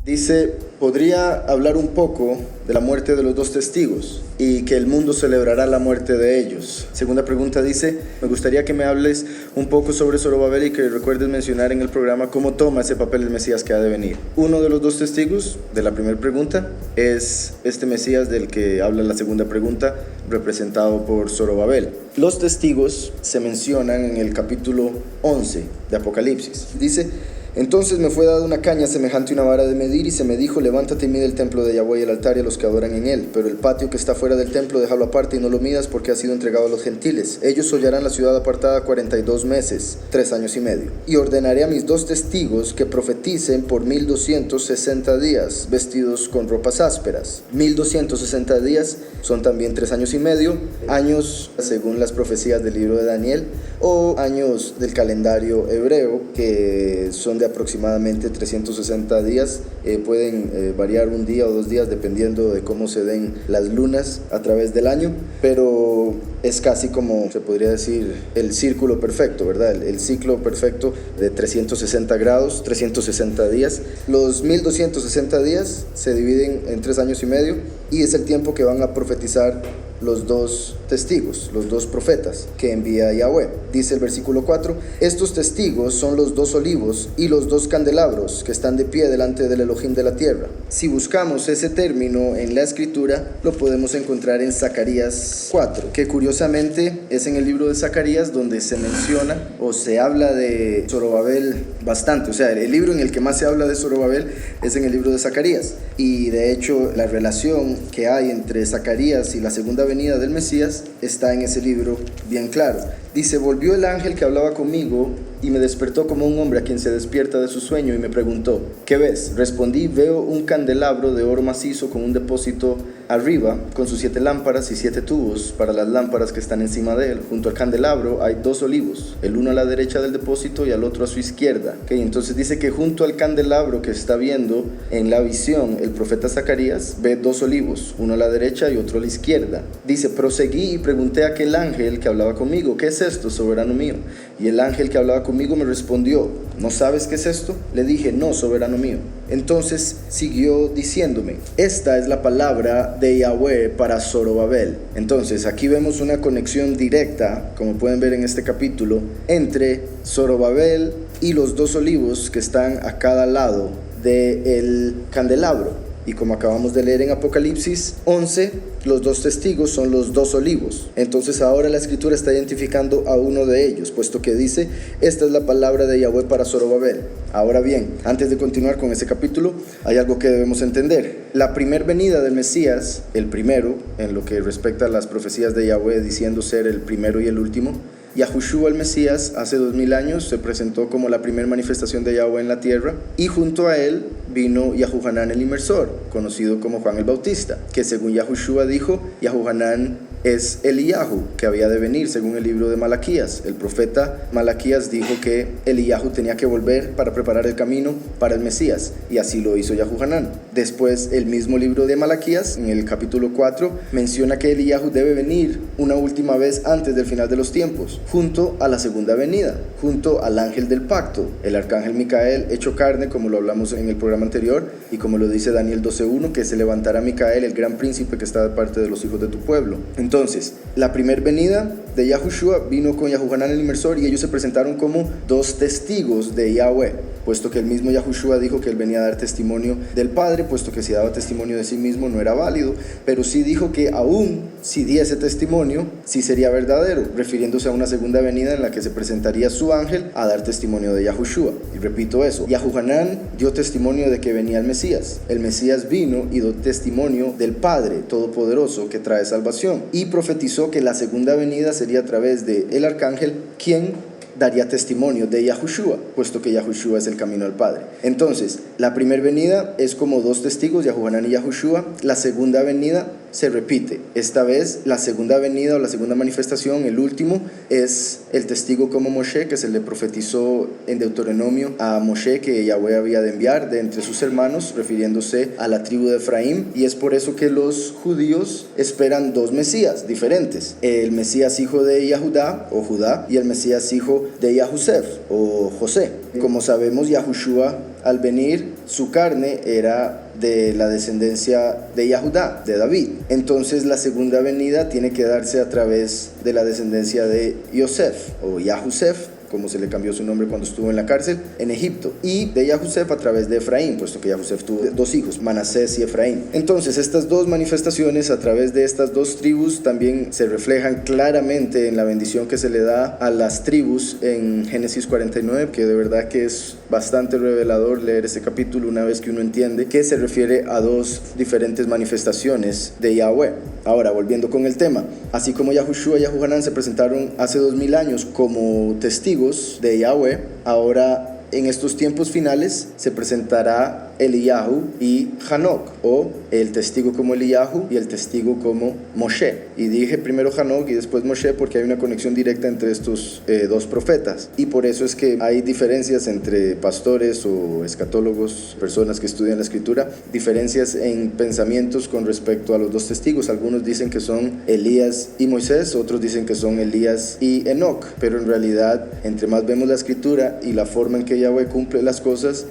Dice, podría hablar un poco de la muerte de los dos testigos y que el mundo celebrará la muerte de ellos. Segunda pregunta dice, me gustaría que me hables un poco sobre Zorobabel y que recuerdes mencionar en el programa cómo toma ese papel el Mesías que ha de venir. Uno de los dos testigos de la primera pregunta es este Mesías del que habla la segunda pregunta, representado por Zorobabel. Los testigos se mencionan en el capítulo 11 de Apocalipsis. Dice, entonces me fue dada una caña semejante a una vara de medir y se me dijo, levántate y mide el templo de Yahweh y el altar y a los que adoran en él, pero el patio que está fuera del templo déjalo aparte y no lo midas porque ha sido entregado a los gentiles. Ellos hollarán la ciudad apartada 42 meses, 3 años y medio. Y ordenaré a mis dos testigos que profeticen por 1260 días, vestidos con ropas ásperas. 1260 días son también 3 años y medio, años según las profecías del libro de Daniel, o años del calendario hebreo, que son de aproximadamente 360 días, pueden variar un día o 2 días dependiendo de cómo se den las lunas a través del año, pero es casi como se podría decir el círculo perfecto, ¿verdad? El ciclo perfecto de 360 grados, 360 días. Los 1260 días se dividen en 3 años y medio y es el tiempo que van a profetizar los dos testigos, los dos profetas que envía Yahweh. Dice el versículo 4, estos testigos son los dos olivos y los dos candelabros que están de pie delante del Elohim de la tierra. Si buscamos ese término en la escritura, lo podemos encontrar en Zacarías 4, que curiosamente es en el libro de Zacarías donde se menciona o se habla de Zorobabel bastante. O sea, el libro en el que más se habla de Zorobabel es en el libro de Zacarías, y de hecho la relación que hay entre Zacarías y la segunda venida del Mesías está en ese libro bien claro. Dice, volvió el ángel que hablaba conmigo y me despertó como un hombre a quien se despierta de su sueño y me preguntó, ¿qué ves? Respondí, veo un candelabro de oro macizo con un depósito arriba, con sus 7 lámparas y 7 tubos para las lámparas que están encima de él. Junto al candelabro hay 2 olivos, el uno a la derecha del depósito y al otro a su izquierda. Okay, entonces dice que junto al candelabro que está viendo en la visión el profeta Zacarías, ve 2 olivos, uno a la derecha y otro a la izquierda. Dice, proseguí y pregunté a aquel ángel que hablaba conmigo, ¿qué es esto, soberano mío? Y el ángel que hablaba conmigo me respondió, ¿no sabes qué es esto? Le dije, no, soberano mío. Entonces siguió diciéndome, esta es la palabra de Yahweh para Zorobabel. Entonces aquí vemos una conexión directa, como pueden ver en este capítulo, entre Zorobabel y los 2 olivos que están a cada lado del candelabro. Y como acabamos de leer en Apocalipsis 11, los 2 testigos son los 2 olivos. Entonces ahora la escritura está identificando a uno de ellos, puesto que dice, esta es la palabra de Yahweh para Zorobabel. Ahora bien, antes de continuar con ese capítulo, hay algo que debemos entender. La primer venida del Mesías, el primero, en lo que respecta a las profecías de Yahweh diciendo ser el primero y el último, Yahushua el Mesías hace 2000 años se presentó como la primera manifestación de Yahweh en la tierra, y junto a él vino Yahuhanán el Inmersor, conocido como Juan el Bautista, que según Yahushua dijo, Yahuhanán es Eliyahu, que había de venir según el libro de Malaquías. El profeta Malaquías dijo que Eliyahu tenía que volver para preparar el camino para el Mesías, y así lo hizo Yahuhanán. Después el mismo libro de Malaquías, en el capítulo 4, menciona que Eliyahu debe venir una última vez antes del final de los tiempos, junto a la segunda venida, junto al ángel del pacto, el arcángel Micael hecho carne, como lo hablamos en el programa anterior, y como lo dice Daniel 12:1, que se levantará Micael, el gran príncipe que está de parte de los hijos de tu pueblo. Entonces, la primer venida de Yahushua vino con Yahuhanán el Inmersor, y ellos se presentaron como 2 testigos de Yahweh, puesto que el mismo Yahushua dijo que él venía a dar testimonio del Padre, puesto que si daba testimonio de sí mismo no era válido, pero sí dijo que aún si diese testimonio, sí sería verdadero, refiriéndose a una segunda venida en la que se presentaría su ángel a dar testimonio de Yahushua. Y repito eso, Yahuhanán dio testimonio de que venía el Mesías vino y dio testimonio del Padre Todopoderoso que trae salvación, y profetizó que la segunda venida sería a través de el arcángel, quien daría testimonio de Yahushua, puesto que Yahushua es el camino al Padre. Entonces, la primera venida es como 2 testigos, Yahuhanán y Yahushua. La segunda venida se repite. Esta vez, la segunda venida o la segunda manifestación, el último, es el testigo como Moshe, que se le profetizó en Deuteronomio a Moshe que Yahweh había de enviar de entre sus hermanos, refiriéndose a la tribu de Efraín. Y es por eso que los judíos esperan 2 Mesías diferentes: el Mesías hijo de Yahudá o Judá, y el Mesías hijo de Yahusef o José. Como sabemos, Yahushua al venir, su carne era de la descendencia de Yahudá, de David. Entonces la segunda venida tiene que darse a través de la descendencia de Yosef o Yahusef, como se le cambió su nombre cuando estuvo en la cárcel en Egipto, y de Yahusef a través de Efraín, puesto que Yahusef tuvo dos hijos, Manasés y Efraín. Entonces estas dos manifestaciones a través de estas dos tribus también se reflejan claramente en la bendición que se le da a las tribus en Génesis 49, que de verdad que es bastante revelador leer este capítulo una vez que uno entiende que se refiere a dos diferentes manifestaciones de Yahweh. Ahora, volviendo con el tema, así como Yahushua y Yahuhanán se presentaron hace 2000 años como testigos de Yahweh, ahora en estos tiempos finales se presentará Eliyahu y Hanok, o el testigo como Eliyahu y el testigo como Moshe. Y dije primero Hanok y después Moshe porque hay una conexión directa entre estos dos profetas. Y por eso es que hay diferencias entre pastores o escatólogos, personas que estudian la escritura, diferencias en pensamientos con respecto a los dos testigos. Algunos dicen que son Elías y Moisés, otros dicen que son Elías y Enoc. Pero en realidad, entre más vemos la escritura y la forma en que Yahweh cumple las cosas,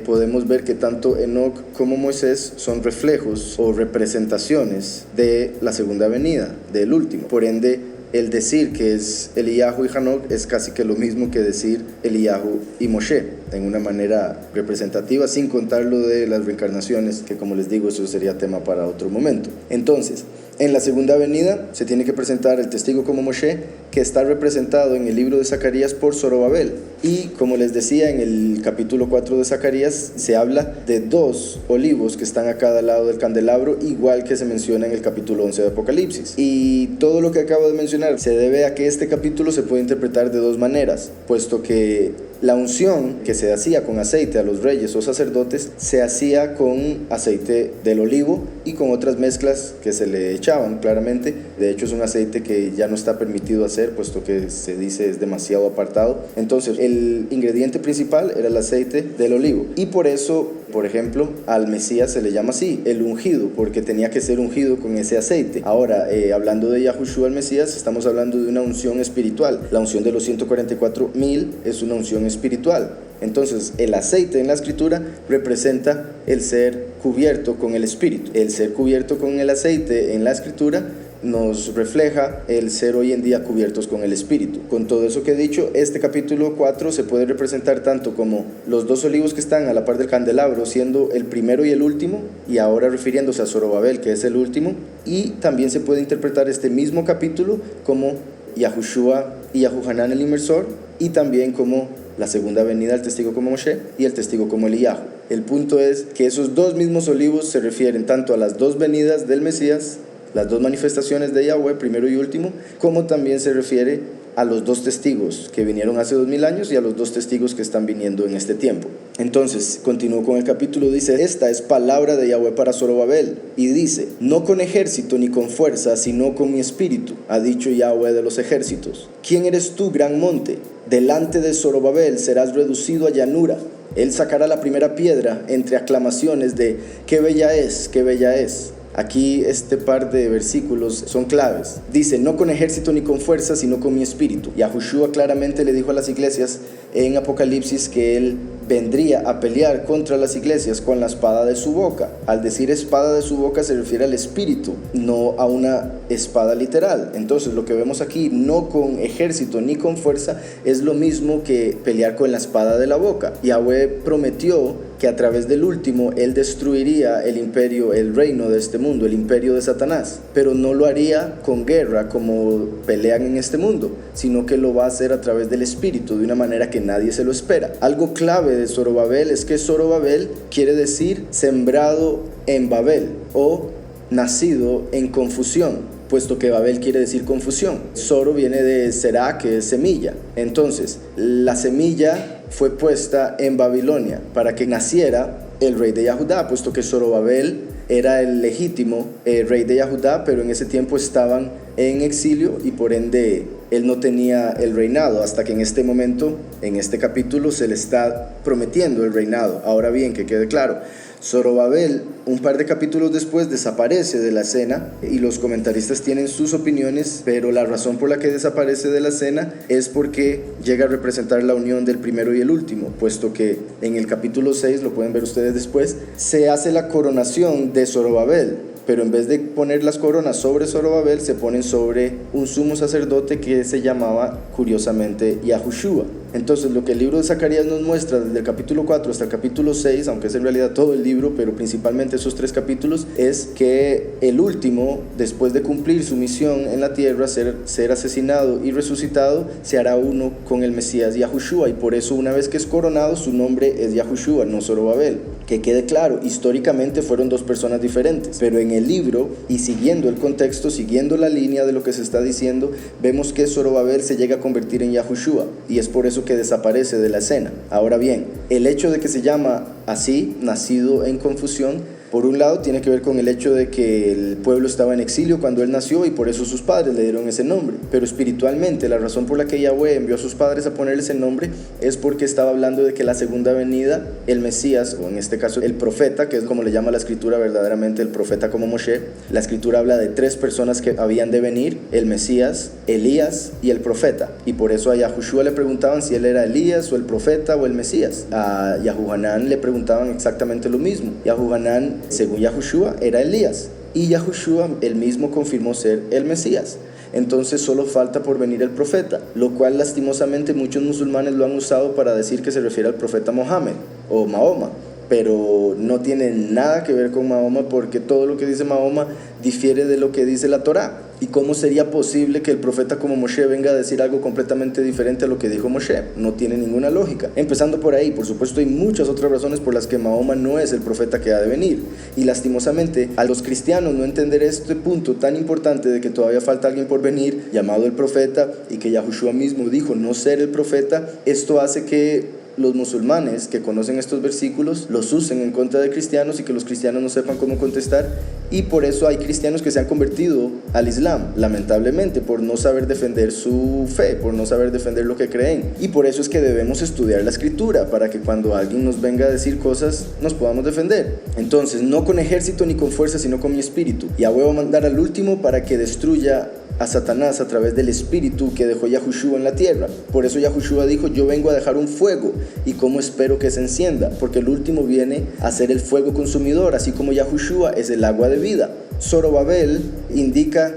podemos ver que tanto Enoc como Moisés son reflejos o representaciones de la segunda venida, del último. Por ende, el decir que es Eliyahu y Hanok es casi que lo mismo que decir Eliyahu y Moshe, en una manera representativa, sin contar lo de las reencarnaciones, que como les digo, eso sería tema para otro momento. Entonces, en la segunda venida se tiene que presentar el testigo como Moshe, que está representado en el libro de Zacarías por Zorobabel. Y como les decía, en el capítulo 4 de Zacarías se habla de dos olivos que están a cada lado del candelabro, igual que se menciona en el capítulo 11 de Apocalipsis. Y todo lo que acabo de mencionar se debe a que este capítulo se puede interpretar de dos maneras, puesto que la unción que se hacía con aceite a los reyes o sacerdotes se hacía con aceite del olivo y con otras mezclas que se le echaban claramente. De hecho, es un aceite que ya no está permitido hacer, puesto que se dice es demasiado apartado. Entonces, el ingrediente principal era el aceite del olivo. Y por eso, por ejemplo, al Mesías se le llama así, el ungido, porque tenía que ser ungido con ese aceite. Ahora, hablando de Yahushua el Mesías, estamos hablando de una unción espiritual. La unción de los 144,000 es una unción espiritual. Entonces, el aceite en la escritura representa el ser cubierto con el espíritu. El ser cubierto con el aceite en la escritura nos refleja el ser hoy en día cubiertos con el espíritu. Con todo eso que he dicho, este capítulo 4 se puede representar tanto como los dos olivos que están a la par del candelabro, siendo el primero y el último, y ahora refiriéndose a Zorobabel, que es el último, y también se puede interpretar este mismo capítulo como Yahushua y Yahuhanán el inmersor, y también como la segunda venida, el testigo como Moshe y el testigo como Eliyahu. El punto es que esos dos mismos olivos se refieren tanto a las dos venidas del Mesías, las dos manifestaciones de Yahweh, primero y último, como también se refiere a los dos testigos que vinieron hace 2000 años y a los dos testigos que están viniendo en este tiempo. Entonces, continúo con el capítulo, dice: esta es palabra de Yahweh para Zorobabel, y dice: no con ejército ni con fuerza, sino con mi espíritu, ha dicho Yahweh de los ejércitos. ¿Quién eres tú, gran monte? Delante de Zorobabel serás reducido a llanura. Él sacará la primera piedra entre aclamaciones de qué bella es, qué bella es. Aquí este par de versículos son claves. Dice: no con ejército ni con fuerza, sino con mi espíritu. Yahushua claramente le dijo a las iglesias en Apocalipsis que él vendría a pelear contra las iglesias con la espada de su boca. Al decir espada de su boca se refiere al espíritu, no a una espada literal. Entonces lo que vemos aquí, no con ejército ni con fuerza, es lo mismo que pelear con la espada de la boca. Yahweh prometió que a través del último él destruiría el imperio, el reino de este mundo, el imperio de Satanás, pero no lo haría con guerra como pelean en este mundo, sino que lo va a hacer a través del espíritu, de una manera que nadie se lo espera. Algo clave de Zorobabel es que Zorobabel quiere decir sembrado en Babel o nacido en confusión, puesto que Babel quiere decir confusión. Zoro viene de Será, que es semilla. Entonces, la semilla fue puesta en Babilonia para que naciera el rey de Yahudá, puesto que Zorobabel era el legítimo rey de Yahudá, pero en ese tiempo estaban en exilio y por ende él no tenía el reinado, hasta que en este momento, en este capítulo, se le está prometiendo el reinado. Ahora bien, que quede claro, Zorobabel, un par de capítulos después, desaparece de la escena y los comentaristas tienen sus opiniones, pero la razón por la que desaparece de la escena es porque llega a representar la unión del primero y el último, puesto que en el capítulo 6, lo pueden ver ustedes después, se hace la coronación de Zorobabel, pero en vez de poner las coronas sobre Zorobabel, se ponen sobre un sumo sacerdote que se llamaba, curiosamente, Yahushua. Entonces, lo que el libro de Zacarías nos muestra desde el capítulo 4 hasta el capítulo 6, aunque es en realidad todo el libro, pero principalmente esos 3 capítulos, es que el último, después de cumplir su misión en la tierra, ser asesinado y resucitado, se hará uno con el Mesías Yahushua, y por eso una vez que es coronado, su nombre es Yahushua, no Zorobabel. Que quede claro, históricamente fueron 2 personas diferentes, pero en el libro, y siguiendo el contexto, siguiendo la línea de lo que se está diciendo, vemos que Zorobabel se llega a convertir en Yahushua, y es por eso que desaparece de la escena. Ahora bien, el hecho de que se llama así, nacido en confusión, por un lado tiene que ver con el hecho de que el pueblo estaba en exilio cuando él nació y por eso sus padres le dieron ese nombre, pero espiritualmente la razón por la que Yahweh envió a sus padres a ponerle ese nombre es porque estaba hablando de que la segunda venida, el Mesías, o en este caso el profeta, que es como le llama la escritura verdaderamente, el profeta como Moshe, la escritura habla de 3 personas que habían de venir: el Mesías, Elías y el profeta, y por eso a Yahushua le preguntaban si él era Elías o el profeta o el Mesías. A Yahuhanán le preguntaban exactamente lo mismo. Yahuhanán, según Yahushua, era Elías, y Yahushua él mismo confirmó ser el Mesías. Entonces solo falta por venir el profeta, lo cual lastimosamente muchos musulmanes lo han usado para decir que se refiere al profeta Mohammed o Mahoma, pero no tiene nada que ver con Mahoma, porque todo lo que dice Mahoma difiere de lo que dice la Torá. ¿Y cómo sería posible que el profeta como Moshe venga a decir algo completamente diferente a lo que dijo Moshe? No tiene ninguna lógica. Empezando por ahí, por supuesto hay muchas otras razones por las que Mahoma no es el profeta que ha de venir. Y lastimosamente, a los cristianos no entender este punto tan importante de que todavía falta alguien por venir, llamado el profeta, y que Yahushua mismo dijo no ser el profeta, esto hace que los musulmanes que conocen estos versículos los usen en contra de cristianos y que los cristianos no sepan cómo contestar, y por eso hay cristianos que se han convertido al Islam, lamentablemente, por no saber defender su fe, por no saber defender lo que creen. Y por eso es que debemos estudiar la escritura, para que cuando alguien nos venga a decir cosas nos podamos defender. Entonces, no con ejército ni con fuerza, sino con mi espíritu. Yahweh va a mandar al último para que destruya a Satanás a través del espíritu que dejó Yahushua en la tierra. Por eso Yahushua dijo: yo vengo a dejar un fuego, y cómo espero que se encienda, porque el último viene a ser el fuego consumidor, así como Yahushua es el agua de vida. Zorobabel indica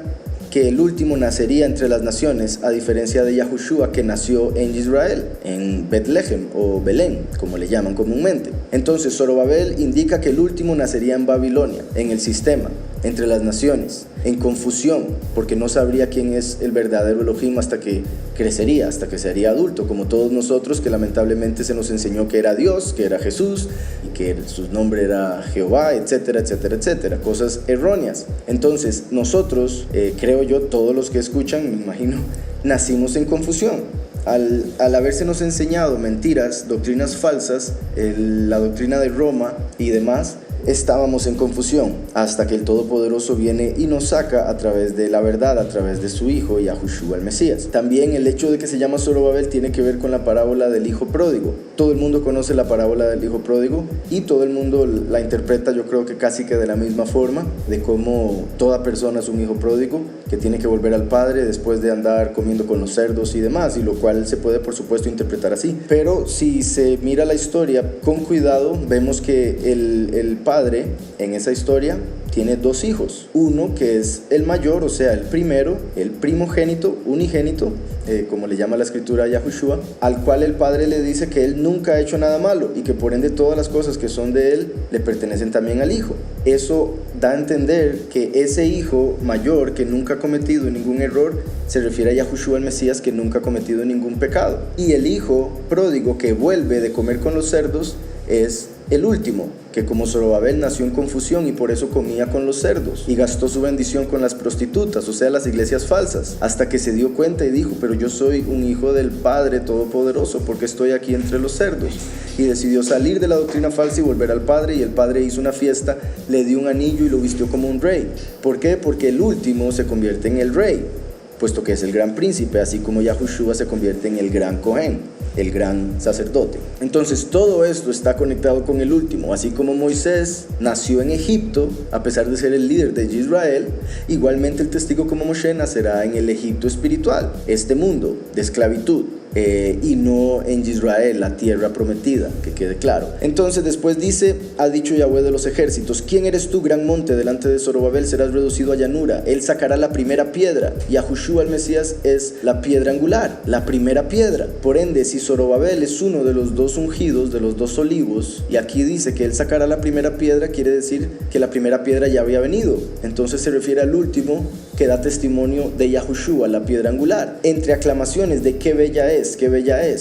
que el último nacería entre las naciones, a diferencia de Yahushua, que nació en Israel, en Betlehem o Belén, como le llaman comúnmente. Entonces Zorobabel indica que el último nacería en Babilonia, en el sistema, entre las naciones, en confusión, porque no sabría quién es el verdadero Elohim hasta que crecería, hasta que sería adulto, como todos nosotros, que lamentablemente se nos enseñó que era Dios, que era Jesús, y que su nombre era Jehová, etcétera, etcétera, etcétera, cosas erróneas. Entonces nosotros, creo yo, todos los que escuchan, me imagino, nacimos en confusión. Al habérsenos enseñado mentiras, doctrinas falsas, la doctrina de Roma y demás, estábamos en confusión, hasta que el Todopoderoso viene y nos saca a través de la verdad, a través de su Hijo, Yahushua el Mesías. También el hecho de que se llama Zorobabel tiene que ver con la parábola del Hijo Pródigo. Todo el mundo conoce la parábola del Hijo Pródigo y todo el mundo la interpreta, yo creo que casi que de la misma forma, de cómo toda persona es un hijo pródigo que tiene que volver al padre después de andar comiendo con los cerdos y demás, y lo cual se puede por supuesto interpretar así. Pero si se mira la historia con cuidado, vemos que el padre en esa historia tiene 2 hijos, uno que es el mayor, o sea el primero, el primogénito, unigénito, como le llama la escritura a Yahushua, al cual el padre le dice que él nunca ha hecho nada malo y que por ende todas las cosas que son de él le pertenecen también al hijo. Eso da a entender que ese hijo mayor, que nunca ha cometido ningún error, se refiere a Yahushua el Mesías, que nunca ha cometido ningún pecado, y el hijo pródigo que vuelve de comer con los cerdos es el último, que como Zorobabel nació en confusión y por eso comía con los cerdos y gastó su bendición con las prostitutas, o sea las iglesias falsas, hasta que se dio cuenta y dijo: pero yo soy un hijo del Padre Todopoderoso, porque estoy aquí entre los cerdos. Y decidió salir de la doctrina falsa y volver al Padre, y el Padre hizo una fiesta, le dio un anillo y lo vistió como un rey. ¿Por qué? Porque el último se convierte en el rey. puesto que es el gran príncipe, así como Yahushua se convierte en el gran Cohen, el gran sacerdote. Entonces todo esto está conectado con el último. Así como Moisés nació en Egipto, a pesar de ser el líder de Israel, igualmente el testigo como Moshe nacerá en el Egipto espiritual, este mundo de esclavitud, y no en Israel, la tierra prometida, que quede claro. Entonces después dice: ha dicho Yahweh de los ejércitos, ¿quién eres tú, gran monte? Delante de Zorobabel serás reducido a llanura. Él sacará la primera piedra. Yahushua el Mesías es la piedra angular, la primera piedra. Por ende, si Zorobabel es uno de los dos ungidos, de los dos olivos, y aquí dice que él sacará la primera piedra, quiere decir que la primera piedra ya había venido. Entonces se refiere al último que da testimonio de Yahushua, la piedra angular. Entre aclamaciones de qué bella es,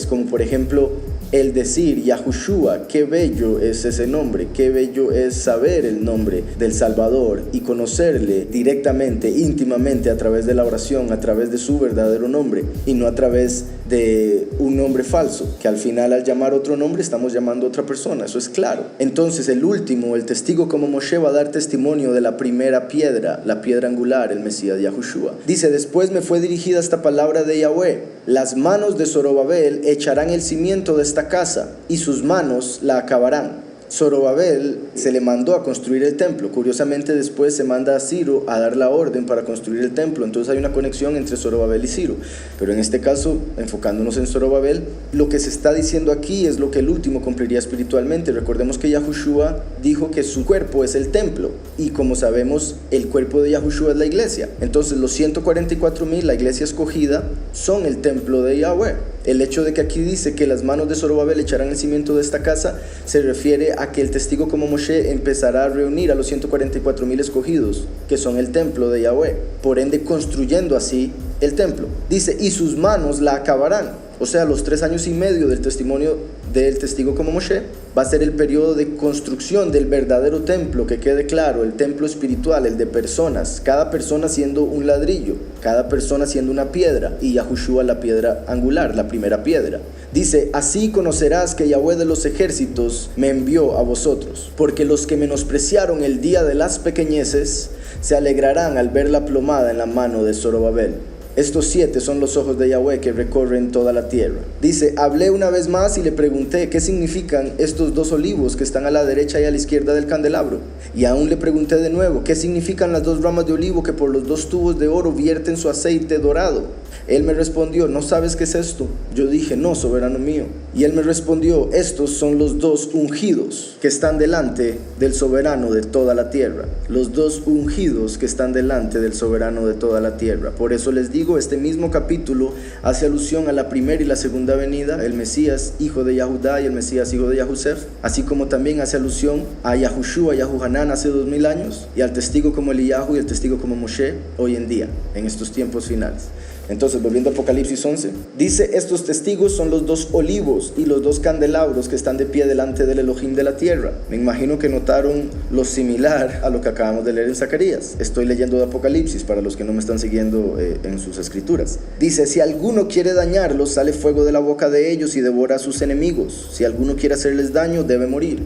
como por ejemplo el decir Yahushua, qué bello es ese nombre, qué bello es saber el nombre del Salvador y conocerle directamente, íntimamente, a través de la oración, a través de su verdadero nombre y no a través de un nombre falso, que al final al llamar otro nombre estamos llamando a otra persona, eso es claro. Entonces el último, el testigo como Moshe, va a dar testimonio de la primera piedra, la piedra angular, el Mesías Yahushua. Dice: después me fue dirigida esta palabra de Yahweh: las manos de Zorobabel echarán el cimiento de esta casa y sus manos la acabarán. Zorobabel se le mandó a construir el templo. Curiosamente después se manda a Ciro a dar la orden para construir el templo. Entonces hay una conexión entre Zorobabel y Ciro. Pero en este caso, enfocándonos en Zorobabel, lo que se está diciendo aquí es lo que el último cumpliría espiritualmente. Recordemos que Yahushua dijo que su cuerpo es el templo. Y como sabemos, el cuerpo de Yahushua es la iglesia. Entonces los 144,000, la iglesia escogida, son el templo de Yahweh. El hecho de que aquí dice que las manos de Zorobabel echarán el cimiento de esta casa se refiere a que el testigo como Moshe empezará a reunir a los 144,000 escogidos, que son el templo de Yahweh, por ende construyendo así el templo. Dice: y sus manos la acabarán. O sea, los 3 años y medio del testimonio del testigo como Moshe va a ser el periodo de construcción del verdadero templo, que quede claro, el templo espiritual, el de personas, cada persona siendo un ladrillo, cada persona siendo una piedra, y Yahushua la piedra angular, la primera piedra. Dice: así conocerás que Yahweh de los ejércitos me envió a vosotros, porque los que menospreciaron el día de las pequeñeces se alegrarán al ver la plomada en la mano de Zorobabel. Estos 7 son los ojos de Yahweh que recorren toda la tierra. Dice: hablé una vez más y le pregunté qué significan estos 2 olivos que están a la derecha y a la izquierda del candelabro. Y aún le pregunté de nuevo qué significan las 2 ramas de olivo que por los 2 tubos de oro vierten su aceite dorado. Él me respondió: ¿no sabes qué es esto? Yo dije: no, soberano mío. Y él me respondió: estos son los 2 ungidos que están delante del soberano de toda la tierra. Los 2 ungidos que están delante del soberano de toda la tierra. Por eso les digo, este mismo capítulo hace alusión a la primera y la segunda venida, el Mesías hijo de Yahudá y el Mesías hijo de Yahusef, así como también hace alusión a Yahushua, Yahuhanán hace 2000 años, y al testigo como Eliyahu y el testigo como Moshe hoy en día, en estos tiempos finales. Entonces, volviendo a Apocalipsis 11, dice: estos testigos son los 2 olivos y los 2 candelabros que están de pie delante del Elohim de la tierra. Me imagino que notaron lo similar a lo que acabamos de leer en Zacarías. Estoy leyendo de Apocalipsis para los que no me están siguiendo en sus escrituras. Dice: si alguno quiere dañarlos, sale fuego de la boca de ellos y devora a sus enemigos. Si alguno quiere hacerles daño, debe morir.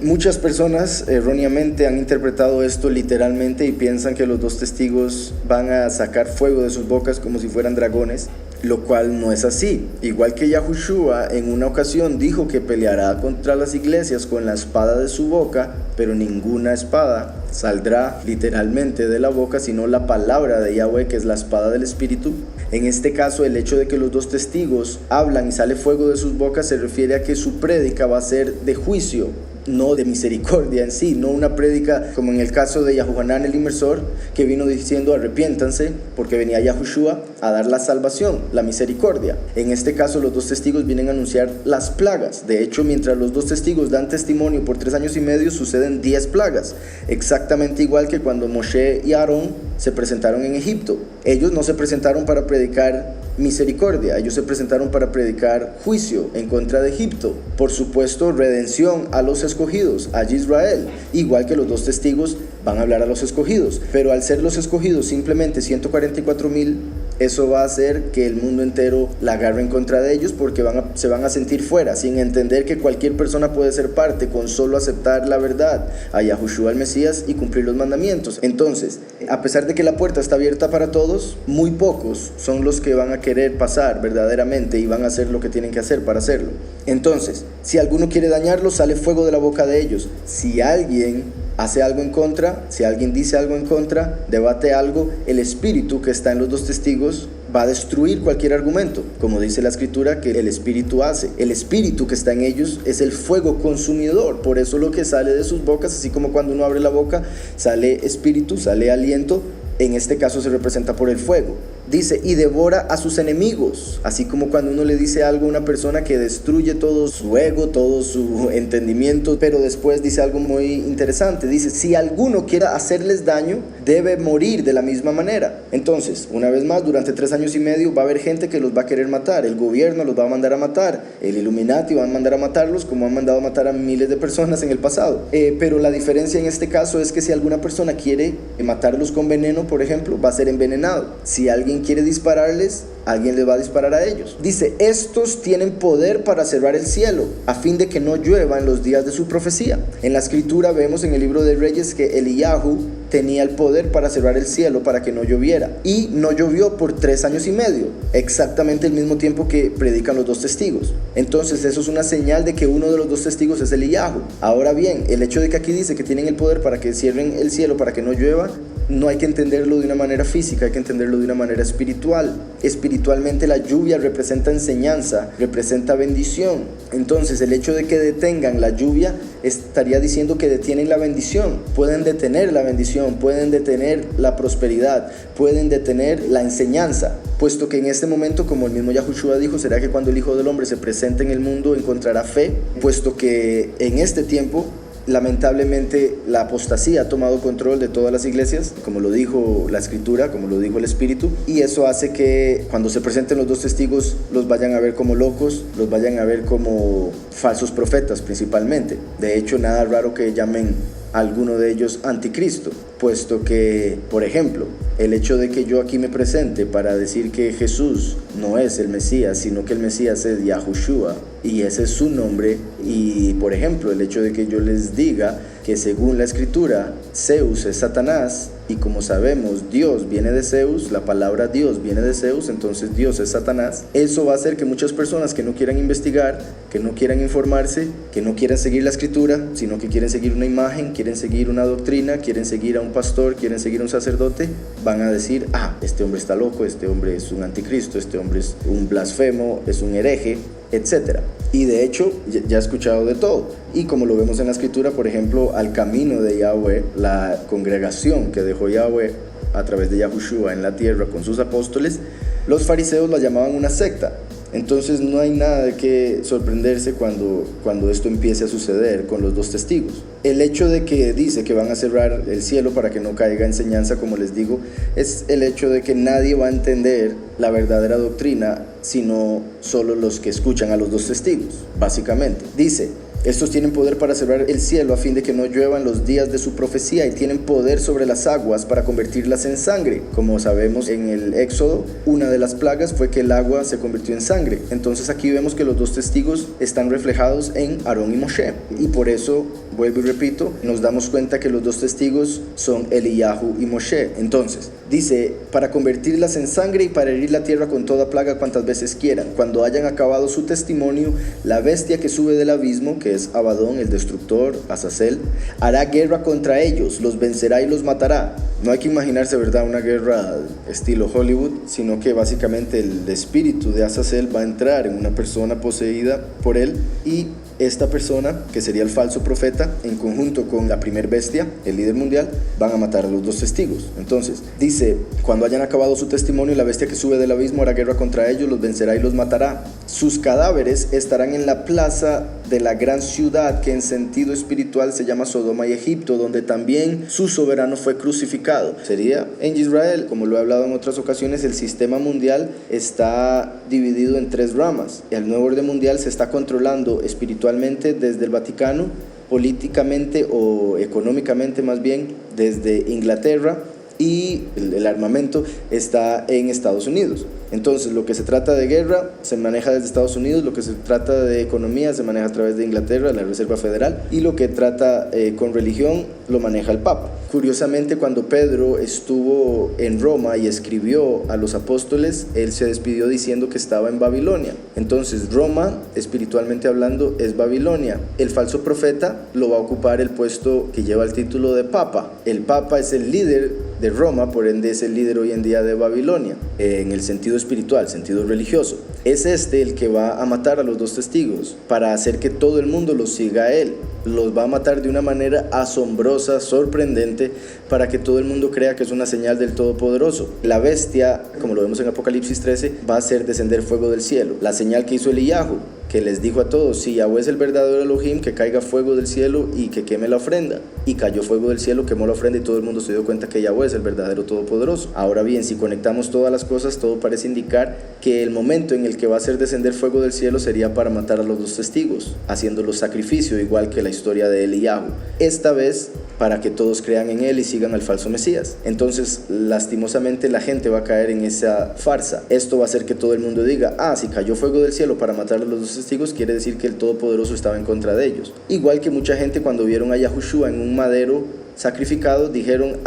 Muchas personas erróneamente han interpretado esto literalmente y piensan que los 2 testigos van a sacar fuego de sus bocas como si fueran dragones, lo cual no es así. Igual que Yahushua en una ocasión dijo que peleará contra las iglesias con la espada de su boca, pero ninguna espada saldrá literalmente de la boca, sino la palabra de Yahweh, que es la espada del Espíritu. En este caso, el hecho de que los 2 testigos hablan y sale fuego de sus bocas se refiere a que su prédica va a ser de juicio, no de misericordia en sí, no una prédica como en el caso de Yahuhanán el inmersor, que vino diciendo arrepiéntanse, porque venía Yahushua a dar la salvación, la misericordia. En este caso los 2 testigos vienen a anunciar las plagas. De hecho, mientras los 2 testigos dan testimonio por 3 años y medio, suceden 10 plagas, exactamente igual que cuando Moshe y Aarón se presentaron en Egipto. Ellos no se presentaron para predicar misericordia, ellos se presentaron para predicar juicio en contra de Egipto, por supuesto redención a los escogidos, a Israel, igual que los 2 testigos van a hablar a los escogidos, pero al ser los escogidos simplemente 144,000 eso va a hacer que el mundo entero la agarre en contra de ellos, porque se van a sentir fuera, sin entender que cualquier persona puede ser parte con solo aceptar la verdad, a Yahushua el Mesías, y cumplir los mandamientos. Entonces, a pesar de que la puerta está abierta para todos, muy pocos son los que van a querer pasar verdaderamente y van a hacer lo que tienen que hacer para hacerlo. Entonces, si alguno quiere dañarlo, sale fuego de la boca de ellos. Si alguien hace algo en contra, si alguien dice algo en contra, debate algo, el espíritu que está en los dos testigos va a destruir cualquier argumento, como dice la escritura que el espíritu hace. El espíritu que está en ellos es el fuego consumidor, por eso lo que sale de sus bocas, así como cuando uno abre la boca, sale espíritu, sale aliento, en este caso se representa por el fuego. Dice, y devora a sus enemigos, así como cuando uno le dice algo a una persona que destruye todo su ego, todo su entendimiento, pero después dice algo muy interesante, dice, si alguno quiera hacerles daño, debe morir de la misma manera. Entonces, una vez más, durante 3 años y medio va a haber gente que los va a querer matar, el gobierno los va a mandar a matar, el Illuminati va a mandar a matarlos, como han mandado a matar a miles de personas en el pasado. Pero la diferencia en este caso es que si alguna persona quiere matarlos con veneno, por ejemplo, va a ser envenenado. Si alguien quiere dispararles, alguien les va a disparar a ellos. Dice, estos tienen poder para cerrar el cielo, a fin de que no llueva en los días de su profecía. En la escritura vemos en el libro de Reyes que Eliyahu tenía el poder para cerrar el cielo para que no lloviera, y no llovió por 3 años y medio, exactamente el mismo tiempo que predican los 2 testigos. Entonces eso es una señal de que uno de los 2 testigos es Eliyahu. Ahora bien, el hecho de que aquí dice que tienen el poder para que cierren el cielo para que no llueva, no hay que entenderlo de una manera física, hay que entenderlo de una manera espiritual. Espiritualmente la lluvia representa enseñanza, representa bendición. Entonces el hecho de que detengan la lluvia estaría diciendo que detienen la bendición. Pueden detener la bendición, pueden detener la prosperidad, pueden detener la enseñanza, puesto que en este momento, como el mismo Yahushua dijo, será que cuando el Hijo del Hombre se presente en el mundo encontrará fe, puesto que en este tiempo lamentablemente la apostasía ha tomado control de todas las iglesias, como lo dijo la escritura, como lo dijo el Espíritu, y eso hace que cuando se presenten los 2 testigos los vayan a ver como locos, los vayan a ver como falsos profetas principalmente. De hecho, nada raro que llamen a alguno de ellos anticristo, puesto que, por ejemplo, el hecho de que yo aquí me presente para decir que Jesús no es el Mesías, sino que el Mesías es Yahushua, y ese es su nombre, y por ejemplo, el hecho de que yo les diga que según la escritura, Zeus es Satanás, y como sabemos, Dios viene de Zeus, la palabra Dios viene de Zeus, entonces Dios es Satanás, eso va a hacer que muchas personas que no quieran investigar, que no quieran informarse, que no quieran seguir la escritura, sino que quieren seguir una imagen, quieren seguir una doctrina, quieren seguir a un pastor, quieren seguir a un sacerdote, van a decir, este hombre está loco, este hombre es un anticristo, este hombre es un blasfemo, es un hereje, etcétera. Y de hecho ya he escuchado de todo, y como lo vemos en la escritura, por ejemplo, al camino de Yahweh, la congregación que dejó Yahweh a través de Yahushua en la tierra con sus apóstoles, los fariseos la llamaban una secta. Entonces no hay nada de qué sorprenderse cuando esto empiece a suceder con los 2 testigos. El hecho de que dice que van a cerrar el cielo para que no caiga enseñanza, como les digo, es el hecho de que nadie va a entender la verdadera doctrina, sino solo los que escuchan a los 2 testigos, básicamente. Dice, estos tienen poder para cerrar el cielo a fin de que no lluevan los días de su profecía, y tienen poder sobre las aguas para convertirlas en sangre. Como sabemos en el Éxodo, una de las plagas fue que el agua se convirtió en sangre. Entonces aquí vemos que los 2 testigos están reflejados en Aarón y Moshe, y por eso, vuelvo y repito, nos damos cuenta que los 2 testigos son Eliyahu y Moshe. Entonces dice, para convertirlas en sangre y para herir la tierra con toda plaga cuantas veces quieran. Cuando hayan acabado su testimonio, la bestia que sube del abismo, que es Abadón, el destructor, Azazel, hará guerra contra ellos, los vencerá y los matará. No hay que imaginarse, ¿verdad?, una guerra estilo Hollywood, sino que básicamente el espíritu de Azazel va a entrar en una persona poseída por él, y esta persona, que sería el falso profeta, en conjunto con la primer bestia, el líder mundial, van a matar a los 2 testigos. Entonces, dice, cuando hayan acabado su testimonio, la bestia que sube del abismo hará guerra contra ellos, los vencerá y los matará. Sus cadáveres estarán en la plaza de la gran ciudad, que en sentido espiritual se llama Sodoma y Egipto, donde también su soberano fue crucificado. Sería en Israel. Como lo he hablado en otras ocasiones, el sistema mundial está dividido en 3 ramas. El nuevo orden mundial se está controlando espiritualmente desde el Vaticano, políticamente o económicamente más bien desde Inglaterra, y el armamento está en Estados Unidos. Entonces, lo que se trata de guerra se maneja desde Estados Unidos, lo que se trata de economía se maneja a través de Inglaterra, la Reserva Federal, y lo que trata con religión lo maneja el Papa. Curiosamente, cuando Pedro estuvo en Roma y escribió a los apóstoles, él se despidió diciendo que estaba en Babilonia. Entonces, Roma, espiritualmente hablando, es Babilonia. El falso profeta lo va a ocupar el puesto que lleva el título de Papa. El Papa es el líder de Roma, por ende es el líder hoy en día de Babilonia, en el sentido espiritual, sentido religioso. Es el que va a matar a los dos testigos para hacer que todo el mundo los siga a él. Los va a matar de una manera asombrosa, sorprendente, para que todo el mundo crea que es una señal del Todopoderoso. La bestia, como lo vemos en Apocalipsis 13, va a hacer descender fuego del cielo. La señal que hizo Eliyahu, que les dijo a todos: si Yahweh es el verdadero Elohim, que caiga fuego del cielo y que queme la ofrenda. Y cayó fuego del cielo, quemó la ofrenda y todo el mundo se dio cuenta que Yahweh es el verdadero Todopoderoso. Ahora bien, si conectamos todas las cosas, todo parece indicar que el momento en el que va a hacer descender fuego del cielo sería para matar a los dos testigos, haciéndolos sacrificio, igual que la historia de Eliyahu. Esta vez para que todos crean en él y sigan al falso Mesías. Entonces, lastimosamente, la gente va a caer en esa farsa. Esto va a hacer que todo el mundo diga: si cayó fuego del cielo para matar a los dos testigos, quiere decir que el Todopoderoso estaba en contra de ellos. Igual que mucha gente, cuando vieron a Yahushua en un madero sacrificado, dijeron: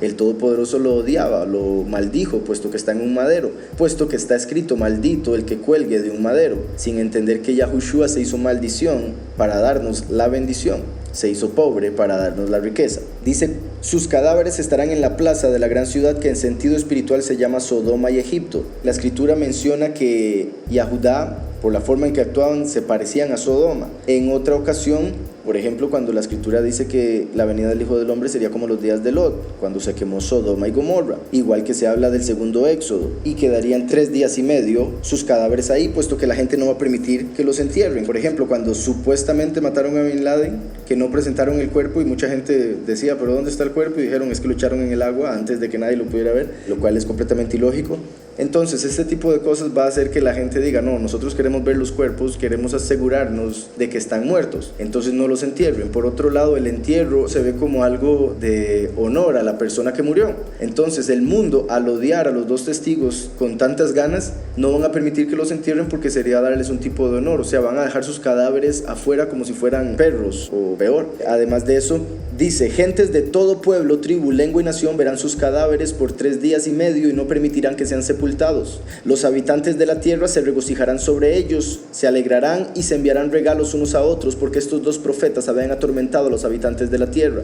el Todopoderoso lo odiaba, lo maldijo, puesto que está en un madero, puesto que está escrito: maldito el que cuelgue de un madero, sin entender que Yahushua se hizo maldición para darnos la bendición, se hizo pobre para darnos la riqueza. Dice: sus cadáveres estarán en la plaza de la gran ciudad, que en sentido espiritual se llama Sodoma y Egipto. La escritura menciona que Yahudá, por la forma en que actuaban, se parecían a Sodoma. En otra ocasión, por ejemplo, cuando la escritura dice que la venida del Hijo del Hombre sería como los días de Lot, cuando se quemó Sodoma y Gomorra, igual que se habla del segundo éxodo, y quedarían 3 días y medio sus cadáveres ahí, puesto que la gente no va a permitir que los entierren. Por ejemplo, cuando supuestamente mataron a Bin Laden, que no presentaron el cuerpo, y mucha gente decía: ¿pero dónde está el cuerpo? Y dijeron: es que lo echaron en el agua antes de que nadie lo pudiera ver, lo cual es completamente ilógico. Entonces, este tipo de cosas va a hacer que la gente diga: no, nosotros queremos ver los cuerpos, queremos asegurarnos de que están muertos, entonces no los entierren. Por otro lado, el entierro se ve como algo de honor a la persona que murió. Entonces, el mundo, al odiar a los dos testigos con tantas ganas, no van a permitir que los entierren, porque sería darles un tipo de honor. O sea, van a dejar sus cadáveres afuera como si fueran perros o peor. Además de eso, dice: gentes de todo pueblo, tribu, lengua y nación verán sus cadáveres por 3 días y medio y no permitirán que sean sepultados. Los habitantes de la tierra se regocijarán sobre ellos, se alegrarán y se enviarán regalos unos a otros, porque estos dos profetas habían atormentado a los habitantes de la tierra.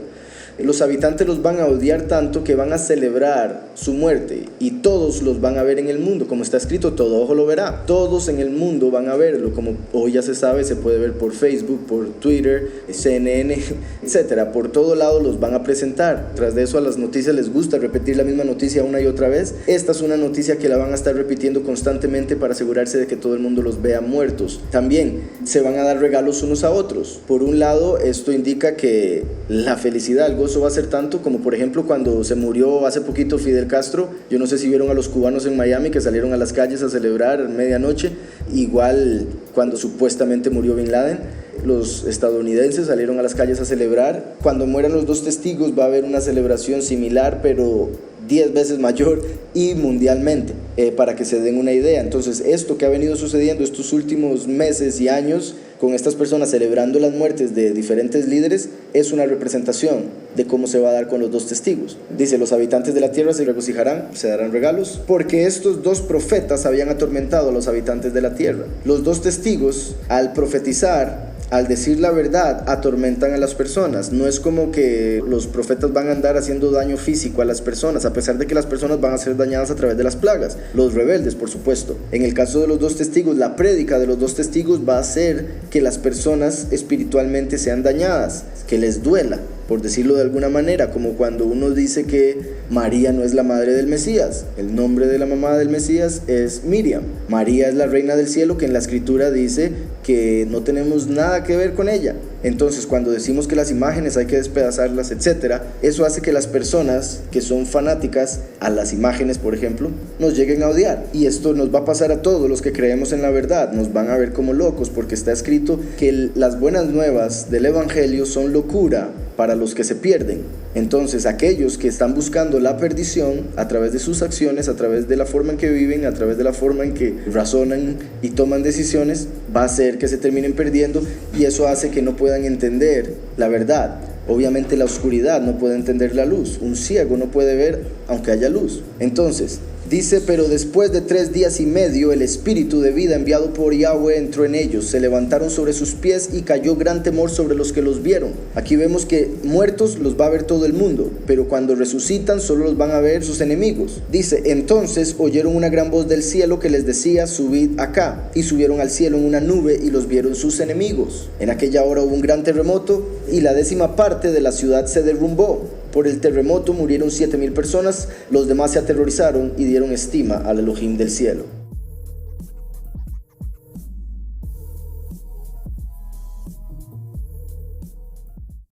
Los habitantes los van a odiar tanto que van a celebrar su muerte, y todos los van a ver en el mundo, como está escrito: todo ojo lo verá. Todos en el mundo van a verlo, como hoy ya se sabe, se puede ver por Facebook, por Twitter, CNN, etcétera. Por todo lado los van a presentar. Tras de eso, a las noticias les gusta repetir la misma noticia una y otra vez. Esta es una noticia que la van a estar repitiendo constantemente para asegurarse de que todo el mundo los vea muertos. También se van a dar regalos unos a otros. Por un lado, esto indica que la felicidad, el gozo va a ser tanto como, por ejemplo, cuando se murió hace poquito Fidel Castro. Yo no sé si vieron a los cubanos en Miami que salieron a las calles a celebrar a medianoche. Igual cuando supuestamente murió Bin Laden, los estadounidenses salieron a las calles a celebrar. Cuando mueran los dos testigos va a haber una celebración similar, pero 10 veces mayor y mundialmente, para que se den una idea. Entonces, esto que ha venido sucediendo estos últimos meses y años, con estas personas celebrando las muertes de diferentes líderes, es una representación de cómo se va a dar con los dos testigos. Dice: los habitantes de la tierra se regocijarán, se darán regalos, porque estos dos profetas habían atormentado a los habitantes de la tierra. Los dos testigos, al profetizar, al decir la verdad, atormentan a las personas. No es como que los profetas van a andar haciendo daño físico a las personas, a pesar de que las personas van a ser dañadas a través de las plagas. Los rebeldes, por supuesto. En el caso de los dos testigos, la prédica de los dos testigos va a hacer que las personas espiritualmente sean dañadas, que les duela, por decirlo de alguna manera, como cuando uno dice que María no es la madre del Mesías. El nombre de la mamá del Mesías es Miriam. María es la reina del cielo, que en la escritura dice que no tenemos nada que ver con ella. Entonces, cuando decimos que las imágenes hay que despedazarlas, etcétera, eso hace que las personas que son fanáticas a las imágenes, por ejemplo, nos lleguen a odiar. Y esto nos va a pasar a todos los que creemos en la verdad. Nos van a ver como locos, porque está escrito que las buenas nuevas del evangelio son locura para los que se pierden. Entonces aquellos que están buscando la perdición a través de sus acciones, a través de la forma en que viven, a través de la forma en que razonan y toman decisiones, va a hacer que se terminen perdiendo, y eso hace que no puedan entender la verdad. Obviamente la oscuridad no puede entender la luz, un ciego no puede ver aunque haya luz. Entonces dice: pero después de 3 días y medio el espíritu de vida enviado por Yahweh entró en ellos, se levantaron sobre sus pies y cayó gran temor sobre los que los vieron. Aquí vemos que muertos los va a ver todo el mundo, pero cuando resucitan solo los van a ver sus enemigos. Dice: entonces oyeron una gran voz del cielo que les decía: subid acá. Y subieron al cielo en una nube y los vieron sus enemigos. En aquella hora hubo un gran terremoto y la 10ª parte de la ciudad se derrumbó. Por el terremoto murieron 7,000 personas, los demás se aterrorizaron y dieron estima al Elohim del cielo.